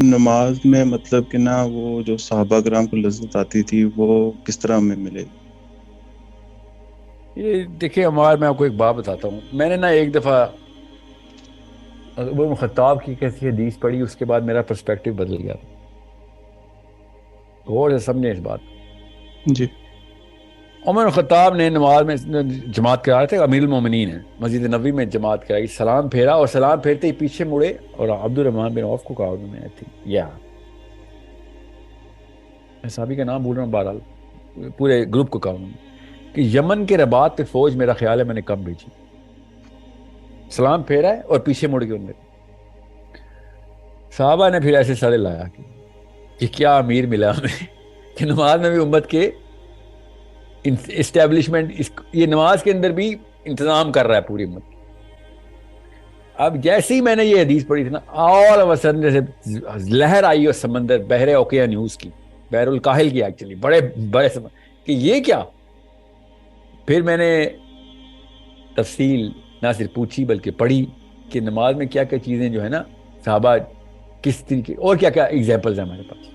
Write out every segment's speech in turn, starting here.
نماز میں مطلب کہ نا وہ جو صحابہ کرام کو لذت آتی تھی وہ کس طرح ہمیں ملے؟ یہ دیکھیے عمار، میں آپ کو ایک بات بتاتا ہوں. میں نے نا ایک دفعہ عمر بن خطاب کی کیسی حدیث پڑھی، اس کے بعد میرا پرسپیکٹو بدل گیا. غور سے سمجھیں اس بات. جی عمر بن خطاب نے نماز میں جماعت کرا رہے تھے، امیر المومنین ہیں، مسجد نبوی میں جماعت کرائی، سلام پھیرا اور سلام پھیرتے ہی پیچھے مڑے اور عبد الرحمن بن عوف کو کہا انہوں نے، صحابی کا نام بول رہا ہوں، بہرحال پورے گروپ کو کہا انہوں نے کہ یمن کے رباط پہ فوج میرا خیال ہے میں نے کم بھیجی. سلام پھیرا ہے اور پیچھے مڑ کے انہوں نے. صحابہ نے پھر ایسے سارے لایا کہ کیا امیر ملا ہمیں کہ نماز میں بھی امت کے اسٹیبلشمنٹ، یہ نماز کے اندر بھی انتظام کر رہا ہے پوری امت. اب جیسے ہی میں نے یہ حدیث پڑھی تھی نا، آل آف سڈن جیسے لہر آئی اور سمندر، بحر اوقیہ نیوز کی، بحر الکاہل کی ایکچولی، بڑے بڑے کہ یہ کیا. پھر میں نے تفصیل نہ صرف پوچھی بلکہ پڑھی کہ نماز میں کیا کیا چیزیں جو ہے نا صحابہ کس طریقے، اور کیا کیا ایگزامپلز ہیں ہمارے پاس.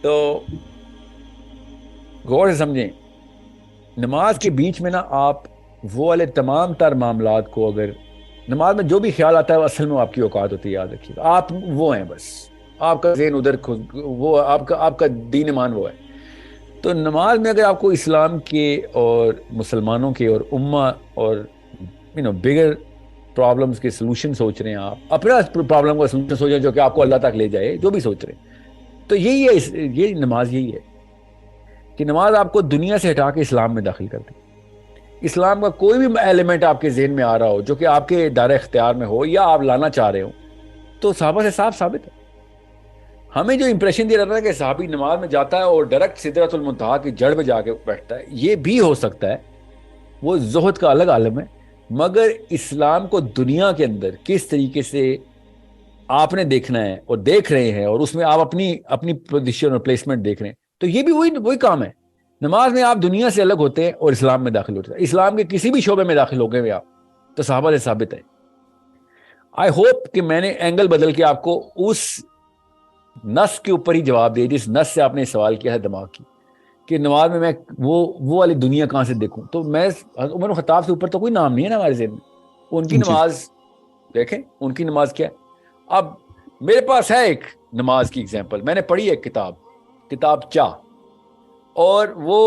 تو غور سے سمجھیں، نماز کے جی بیچ میں نا آپ وہ والے تمام تر معاملات کو، اگر نماز میں جو بھی خیال آتا ہے وہ اصل میں آپ کی اوقات ہوتی ہے، یاد رکھیے آپ وہ ہیں، بس آپ کا ذہن ادھر وہ آپ کا دین ایمان وہ ہے. تو نماز میں اگر آپ کو اسلام کے اور مسلمانوں کے اور امہ اور بگر پرابلمس کے سلوشن سوچ رہے ہیں، آپ اپنا پرابلم کا سلوشن سوچ رہے ہیں جو کہ آپ کو اللہ تک لے جائے، جو بھی سوچ رہے ہیں، تو یہی ہے، یہ نماز یہی ہے کہ نماز آپ کو دنیا سے ہٹا کے اسلام میں داخل کر دے. اسلام کا کوئی بھی ایلیمنٹ آپ کے ذہن میں آ رہا ہو جو کہ آپ کے دائرہ اختیار میں ہو یا آپ لانا چاہ رہے ہو، تو صحابہ سے صاف ثابت ہے. ہمیں جو امپریشن دیا جاتا ہے کہ صحابی نماز میں جاتا ہے اور ڈائریکٹ سدرۃ المنتہا کی جڑ میں جا کے بیٹھتا ہے، یہ بھی ہو سکتا ہے، وہ زہد کا الگ عالم ہے. مگر اسلام کو دنیا کے اندر کس طریقے سے آپ نے دیکھنا ہے اور دیکھ رہے ہیں، اور اس میں آپ اپنی پوزیشن اور پلیسمنٹ دیکھ رہے ہیں، تو یہ بھی وہی کام ہے. نماز میں آپ دنیا سے الگ ہوتے ہیں اور اسلام میں داخل ہوتے ہیں. اسلام کے کسی بھی شعبے میں داخل ہو گئے آپ، تو صحابہ سے ثابت ہے. آئی ہوپ کہ میں نے اینگل بدل کے آپ کو اس نس کے اوپر ہی جواب دے، جس نس سے آپ نے سوال کیا ہے دماغ کی، کہ نماز میں وہ والی دنیا کہاں سے دیکھوں. تو میں عمر بن خطاب سے اوپر تو کوئی نام نہیں ہے نا ہمارے ذہن میں. ان کی جی نماز دیکھیں، ان کی نماز کیا ہے. اب میرے پاس ہے ایک نماز کی ایگزامپل، میں نے پڑھی ہے کتاب چاہ، اور وہ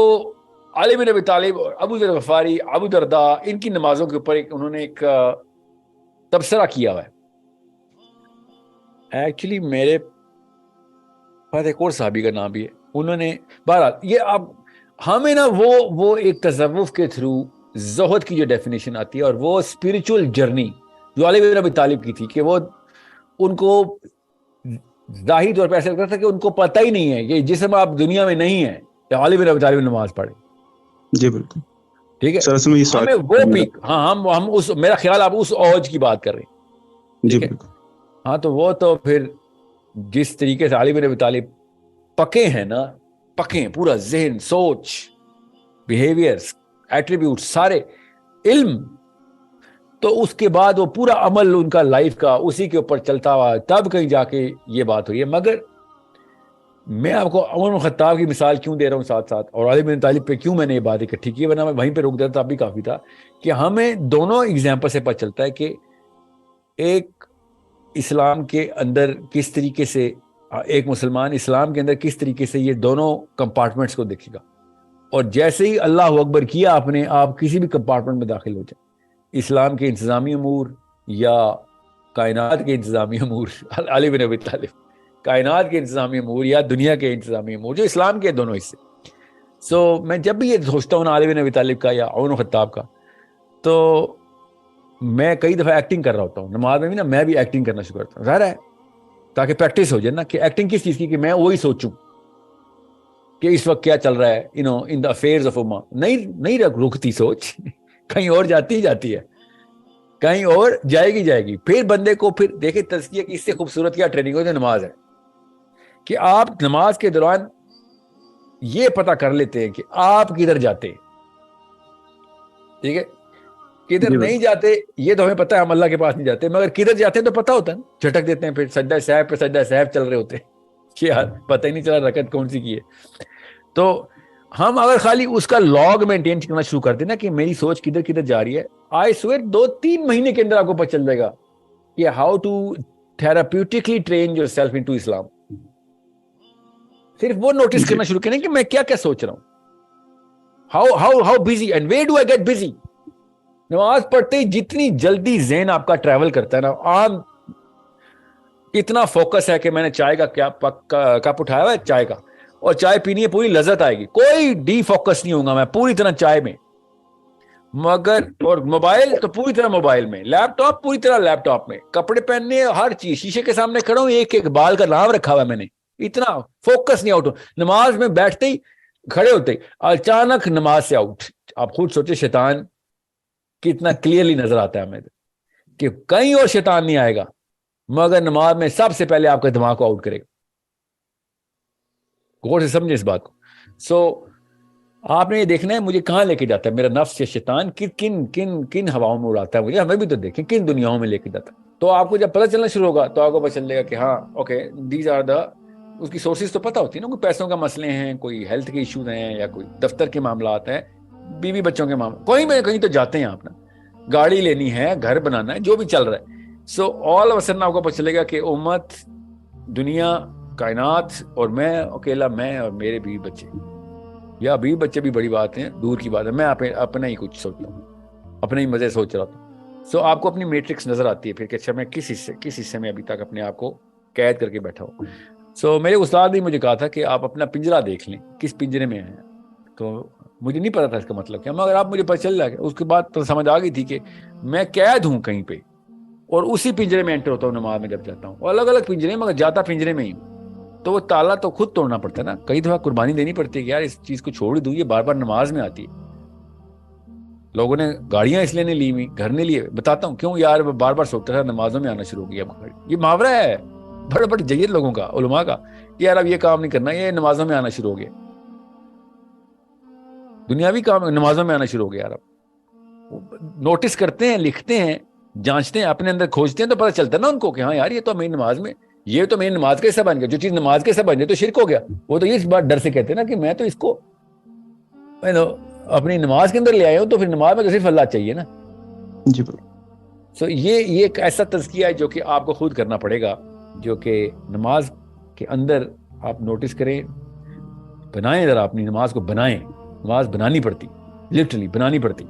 علی بن ابی طالب اور ابو ذر غفاری، ابو درداء، ان کی نمازوں کے اوپر انہوں نے ایک تبصرہ کیا ہوا ہے. ایکچولی میرے پاس ایک اور صحابی کا نام بھی ہے، انہوں نے بہرحال یہ اب ہمیں نا وہ ایک تصوف کے تھرو زہد کی جو ڈیفینیشن آتی ہے، اور وہ اسپرچل جرنی جو علی بن ابی طالب کی تھی، کہ وہ ان کو ظاہری طور پہ ایسا لگتا تھا کہ ان کو پتہ ہی نہیں ہے کہ جسم آپ دنیا میں نہیں ہے، یا علی بن ابی طالب نماز پڑھے. جی بالکل. ٹھیک ہے، سر اصل میں یہ سوال ہمیں وہ میرا. پیک، ہاں ہم اس، میرا خیال آپ اس اوج کی بات کر رہے ہیں. جی ٹھیک ہے، بالکل. ہاں تو وہ تو پھر جس طریقے سے علی بن ابی طالب پکے ہیں نا، پکے ہیں، پورا ذہن، سوچ، بیہیویئر، ایٹریبیوٹ سارے، علم، تو اس کے بعد وہ پورا عمل ان کا لائف کا اسی کے اوپر چلتا ہوا، تب کہیں جا کے یہ بات ہوئی ہے. مگر میں آپ کو عمر بن خطاب کی مثال کیوں دے رہا ہوں ساتھ ساتھ، اور علی بن طالب پہ کیوں میں نے یہ بات اکٹھی کی، ورنہ میں وہیں پہ روک دیتا تھا بھی کافی تھا، کہ ہمیں دونوں ایگزامپل سے پتہ چلتا ہے کہ ایک اسلام کے اندر کس طریقے سے ایک مسلمان اسلام کے اندر کس طریقے سے یہ دونوں کمپارٹمنٹس کو دیکھے گا. اور جیسے ہی اللہ اکبر کیا آپ کسی بھی کمپارٹمنٹ میں داخل ہو جائیں، اسلام کے انتظامی امور یا کائنات کے انتظامی امور، علی بن ابی طالب، کائنات کے انتظامی امور یا دنیا کے انتظامی امور، جو اسلام کے دونوں حصے. میں جب بھی یہ سوچتا ہوں نا علی بن ابی طالب کا یا عمر بن خطاب کا، تو میں کئی دفعہ ایکٹنگ کر رہا ہوتا ہوں نماز میں بھی نا، میں بھی ایکٹنگ کرنا شروع کرتا ہوں، ظاہر ہے تاکہ پریکٹس ہو جائے نا، کہ ایکٹنگ کس چیز کی، کہ میں وہی سوچوں کہ اس وقت کیا چل رہا ہے ان دا افیئرز آف امہ. نہیں رکتی سوچ کہیں اور جاتی ہے، کہیں اور جائے گی. پھر بندے کو پھر دیکھیں تزکیہ کی اس سے خوبصورت کیا ٹریننگ ہو جو نماز ہے، کہ آپ نماز کے دوران یہ پتہ کر لیتے ہیں کہ آپ کدھر جاتے ہیں. ٹھیک ہے، کدھر نہیں جاتے یہ تو ہمیں پتہ ہے, ہم اللہ کے پاس نہیں جاتے, مگر کدھر جاتے ہیں تو پتہ ہوتا ہے, جھٹک دیتے ہیں, پھر سجدہ صاحب پہ سجدہ صاحب چل رہے ہوتے ہیں, یار پتہ ہی نہیں چلا رکعت کون سی کی ہے. تو ہم اگر خالی اس کا لاگ مینٹین کرنا شروع کر دیں نا کہ میری سوچ کدھر کدھر جا رہی ہے, آئی سویئر 2-3 مہینے کے اندر آپ کو پتہ چل جائے گا کہ how to therapeutically train yourself into Islam. صرف وہ نوٹس کرنا شروع کریں کہ میں کیا کیا سوچ رہا ہوں, how busy and where do I get busy. نماز پڑھتے ہی جتنی جلدی ذہن آپ کا ٹریول کرتا ہے نا, عام اتنا فوکس ہے کہ میں نے چائے کا کیا کپ اٹھایا ہوا ہے چائے کا, اور چائے پینی ہے, پوری لذت آئے گی, کوئی ڈی فوکس نہیں ہوگا میں پوری طرح چائے میں, مگر اور موبائل تو پوری طرح موبائل میں, لیپ ٹاپ پوری طرح لیپ ٹاپ میں, کپڑے پہننے ہر چیز, شیشے کے سامنے کھڑا ہوں, ایک ایک بال کا نام رکھا ہوا ہے میں نے, اتنا فوکس نہیں آؤٹ. نماز میں بیٹھتے ہی کھڑے ہوتے ہی اچانک نماز سے آؤٹ. آپ خود سوچے شیطان کتنا کلیئرلی نظر آتا ہے ہمیں کہ کہیں اور شیطان نہیں آئے گا, مگر نماز میں سب سے پہلے آپ کے دماغ کو آؤٹ کرے گا. غور سے سمجھے اس بات کو. سو آپ نے یہ دیکھنا ہے مجھے کہاں لے کے جاتا ہے میرا نفس یا شیطان, کن کن کن ہواؤں میں اڑاتا ہے مجھے, ہمیں بھی تو دیکھیں کن دنیاؤں میں لے کے جاتا ہے. تو آپ کو جب پتہ چلنا شروع ہوگا تو آپ کو پتہ چل جائے گا کہ ہاں اوکے دیز آر دا, اس کی سورسز تو پتہ ہوتی ہے نا, کوئی پیسوں کا مسئلے ہیں, کوئی ہیلتھ کے ایشوز ہیں, یا کوئی دفتر کے معاملات ہیں, بیوی بچوں کے معاملات, کوئی میں کہیں تو جاتے ہیں آپ نا, گاڑی لینی ہے, گھر بنانا ہے, جو بھی چل رہا ہے. سو آل آف سڈن آپ کو پتہ چلے گا کہ امت, دنیا, کائنات اور میں اکیلا, میں اور میرے بیوی بچے, یا بیوی بچے بھی بڑی بات ہے, دور کی بات ہے, میں اپنا ہی کچھ سوچتا ہوں, اپنے ہی مزے سوچ رہا ہوں. سو آپ کو اپنی میٹرکس نظر آتی ہے پھر کہ اچھا میں کس حصے میں ابھی تک اپنے آپ کو قید کر کے بیٹھا ہوں. سو میرے استاد نے مجھے کہا تھا کہ آپ اپنا پنجرا دیکھ لیں, کس پنجرے میں ہیں. تو مجھے نہیں پتا تھا اس کا مطلب کیا, مگر آپ مجھے پتہ چل جائے گا. اس کے بعد تو سمجھ آ گئی تھی کہ میں قید ہوں کہیں پہ, اور اسی پنجرے میں انٹر ہوتا ہوں نماز میں جب جاتا ہوں, اور الگ الگ پنجرے, مگر جاتا پنجرے میں ہی ہوں. تو وہ تالا تو خود توڑنا پڑتا ہے نا, کئی دفعہ قربانی دینی پڑتی ہے کہ یار اس چیز کو چھوڑ دوں, یہ بار بار نماز میں آتی ہے. لوگوں نے گاڑیاں اس لیے نہیں لی ہوئی, گھر نہیں لیے, بتاتا ہوں کیوں, یار بار بار سوچتا تھا نمازوں میں آنا شروع ہو گیا. یہ محاورہ ہے بڑے بڑے جید لوگوں کا, علماء کا, یار اب یہ کام نہیں کرنا, یہ نمازوں میں آنا شروع ہو گیا, دنیاوی کام نمازوں میں آنا شروع ہو گیا. یار اب نوٹس کرتے ہیں, لکھتے ہیں, جانچتے ہیں, اپنے اندر کھوجتے ہیں, تو پتہ چلتا ہے نا ان کو کہ ہاں یار یہ تو میری نماز میں, یہ تو میری نماز کا حصہ بن گیا. جو چیز نماز کے حصہ بن جائے تو شرک ہو گیا. وہ تو اس بات ڈر سے کہتے ہیں نا کہ میں تو اس کو اپنی نماز کے اندر لے آیا ہوں, تو پھر نماز میں تو صرف اللہ چاہیے نا. جی سو یہ ایک ایسا تزکیہ ہے جو کہ آپ کو خود کرنا پڑے گا, جو کہ نماز کے اندر آپ نوٹس کریں, بنائیں ذرا اپنی نماز کو بنائیں. نماز بنانی پڑتی, لٹرلی بنانی پڑتی.